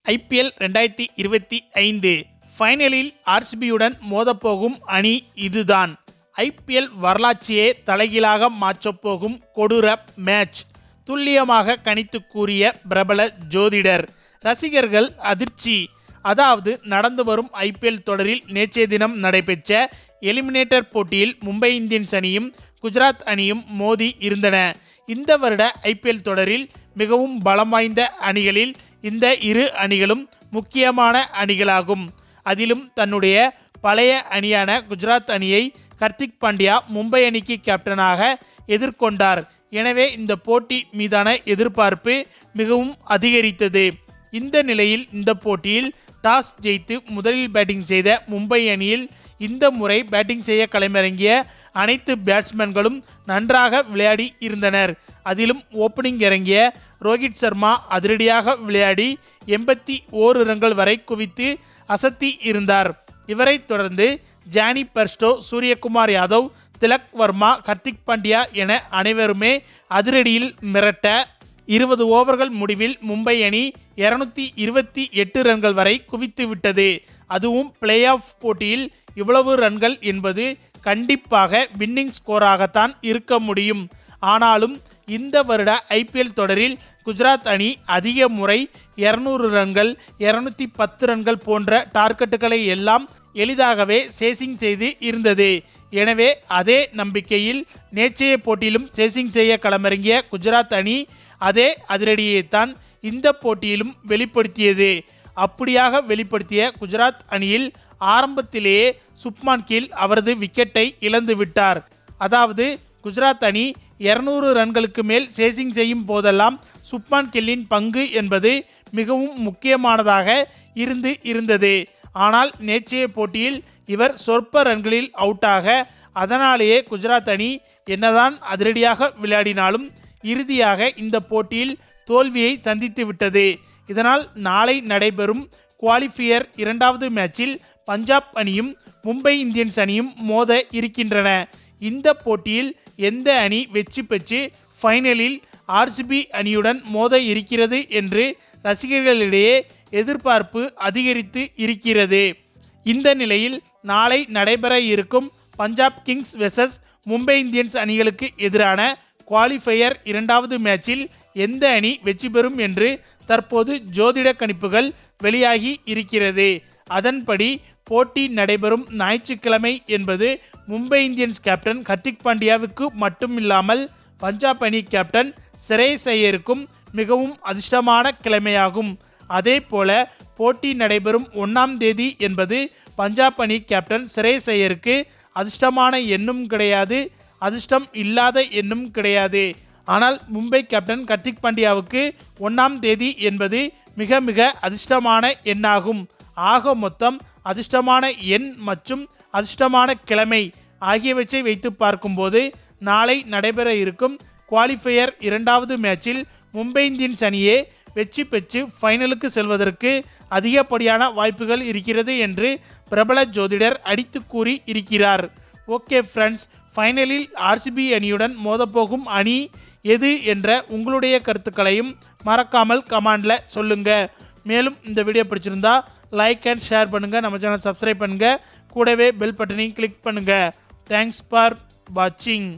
IPL 2025 ஃபைனலில் ஆர்சிபியுடன் மோதப்போகும் அணி இதுதான். IPL வரலாற்றையே தலைகீழாக மாற்றப்போகும் கொடூர மேட்ச். துல்லியமாக கணித்து கூறிய பிரபல ஜோதிடர். ரசிகர்கள் அதிர்ச்சி. அதாவது நடந்து வரும் ஐபிஎல் தொடரில் நேற்றைய தினம் நடைபெற்ற எலிமினேட்டர் போட்டியில் மும்பை இந்தியன்ஸ் அணியும் குஜராத் அணியும் மோதி இருந்தன. இந்த வருட ஐபிஎல் தொடரில் மிகவும் பலம் வாய்ந்த அணிகளில் இந்த இரு அணிகளும் முக்கியமான அணிகளாகும். அதிலும் தன்னுடைய பழைய அணியான குஜராத் அணியை ஹர்திக் பாண்டியா மும்பை அணிக்கு கேப்டனாக எதிர்கொண்டார். எனவே இந்த போட்டி மீதான எதிர்பார்ப்பு மிகவும் அதிகரித்தது. இந்த நிலையில் இந்த போட்டியில் டாஸ் ஜெயித்து முதலில் பேட்டிங் செய்த மும்பை அணியில் இந்த முறை பேட்டிங் செய்ய களமிறங்கிய அனைத்து பேட்ஸ்மேன்களும் நன்றாக விளையாடி இருந்தனர். அதிலும் ஓப்பனிங் இறங்கிய ரோஹித் சர்மா அதிரடியாக விளையாடி 81 ரன்கள் வரை குவித்து அசத்தி இருந்தார். இவரை தொடர்ந்து ஜானி பெர்ஸ்டோ, சூரியகுமார் யாதவ், திலக் வர்மா, ஹர்திக் பாண்டியா என அனைவருமே அதிரடியில் மிரட்ட 20 ஓவர்கள் முடிவில் மும்பை அணி 228 ரன்கள் வரை குவித்து விட்டது. அதுவும் பிளே ஆஃப் போட்டியில் இவ்வளவு ரன்கள் என்பது கண்டிப்பாக வின்னிங் ஸ்கோராகத்தான் இருக்க முடியும். ஆனாலும் இந்த வருட ஐபிஎல் தொடரில் குஜராத் அணி அதிக முறை 200 ரன்கள் 210 ரன்கள் போன்ற டார்கெட்டுகளை எல்லாம் எளிதாகவே சேசிங் செய்து இருந்தது. எனவே அதே நம்பிக்கையில் நேற்றைய போட்டியிலும் சேசிங் செய்ய களமிறங்கிய குஜராத் அணி அதே அதிரடியைத்தான் இந்த போட்டியிலும் வெளிப்படுத்தியது. அப்படியாக வெளிப்படுத்திய குஜராத் அணியில் ஆரம்பத்திலேயே சுப்மான் கில் அவரது விக்கெட்டை இழந்து விட்டார். அதாவது குஜராத் அணி 200 ரன்களுக்கு மேல் சேசிங் செய்யும் போதெல்லாம் சுப்மான் கில்லின் பங்கு என்பது மிகவும் முக்கியமானதாக இருந்தது. ஆனால் நேற்றைய போட்டியில் இவர் சொற்ப ரன்களில் அவுட்டாக, அதனாலேயே குஜராத் அணி என்னதான் அதிரடியாக விளையாடினாலும் இறுதியாக இந்த போட்டியில் தோல்வியை சந்தித்து விட்டது. இதனால் நாளை நடைபெறும் குவாலிஃபயர் 2வது மேட்சில் பஞ்சாப் அணியும் மும்பை இந்தியன்ஸ் அணியும் மோத இருக்கின்றன. இந்த போட்டியில் எந்த அணி வெற்றி பெற்று ஃபைனலில் ஆர்சிபி அணியுடன் மோத இருக்கிறது என்று ரசிகர்களிடையே எதிர்பார்ப்பு அதிகரித்து இருக்கிறது. இந்த நிலையில் நாளை நடைபெற இருக்கும் Punjab Kings versus Mumbai Indians அணிகளுக்கு எதிரான குவாலிஃபயர் 2வது மேட்சில் எந்த அணி வெற்றி பெறும் என்று தற்போது ஜோதிட கணிப்புகள் வெளியாகி இருக்கிறது. அதன்படி போட்டி நடைபெறும் ஞாயிற்றுக்கிழமை என்பது மும்பை இந்தியன்ஸ் கேப்டன் ஹர்திக் பாண்டியாவுக்கு மட்டுமில்லாமல் பஞ்சாப் அணி கேப்டன் ஸ்ரேயஸ் ஐயருக்கும் மிகவும் அதிர்ஷ்டமான கிழமையாகும். அதே போல போட்டி நடைபெறும் 1ஆம் தேதி என்பது பஞ்சாப் அணி கேப்டன் ஸ்ரேயஸ் ஐயருக்கு அதிர்ஷ்டமான எண்ணும் கிடையாது, அதிர்ஷ்டம் இல்லாத எண்ணும் கிடையாது. ஆனால் மும்பை கேப்டன் ஹர்திக் பாண்டியாவுக்கு 1ஆம் தேதி என்பது மிக மிக அதிர்ஷ்டமான எண்ணாகும். ஆக மொத்தம் அதிர்ஷ்டமான எண் மற்றும் அதிர்ஷ்டமான கிழமை ஆகியவற்றை வைத்து பார்க்கும்போது நாளை நடைபெற இருக்கும் குவாலிஃபயர் 2வது மேட்சில் மும்பை இந்தியன்ஸ் அணியே வெற்றி பெற்று ஃபைனலுக்கு செல்வதற்கு அதிகப்படியான வாய்ப்புகள் இருக்கிறது என்று பிரபல ஜோதிடர் அடித்து கூறி இருக்கிறார். ஓகே ஃப்ரெண்ட்ஸ், ஃபைனலில் ஆர்சிபி அணியுடன் மோதப்போகும் அணி எது என்ற உங்களுடைய கருத்துக்களையும் மறக்காமல் கமெண்டில் சொல்லுங்கள். மேலும் இந்த வீடியோ பிடிச்சிருந்தா லைக் அண்ட் ஷேர் பண்ணுங்கள், நம்ம சேனல் சப்ஸ்கிரைப் பண்ணுங்கள், கூடவே பெல் பட்டனையும் கிளிக் பண்ணுங்கள். தேங்க்ஸ் ஃபார் வாட்சிங்.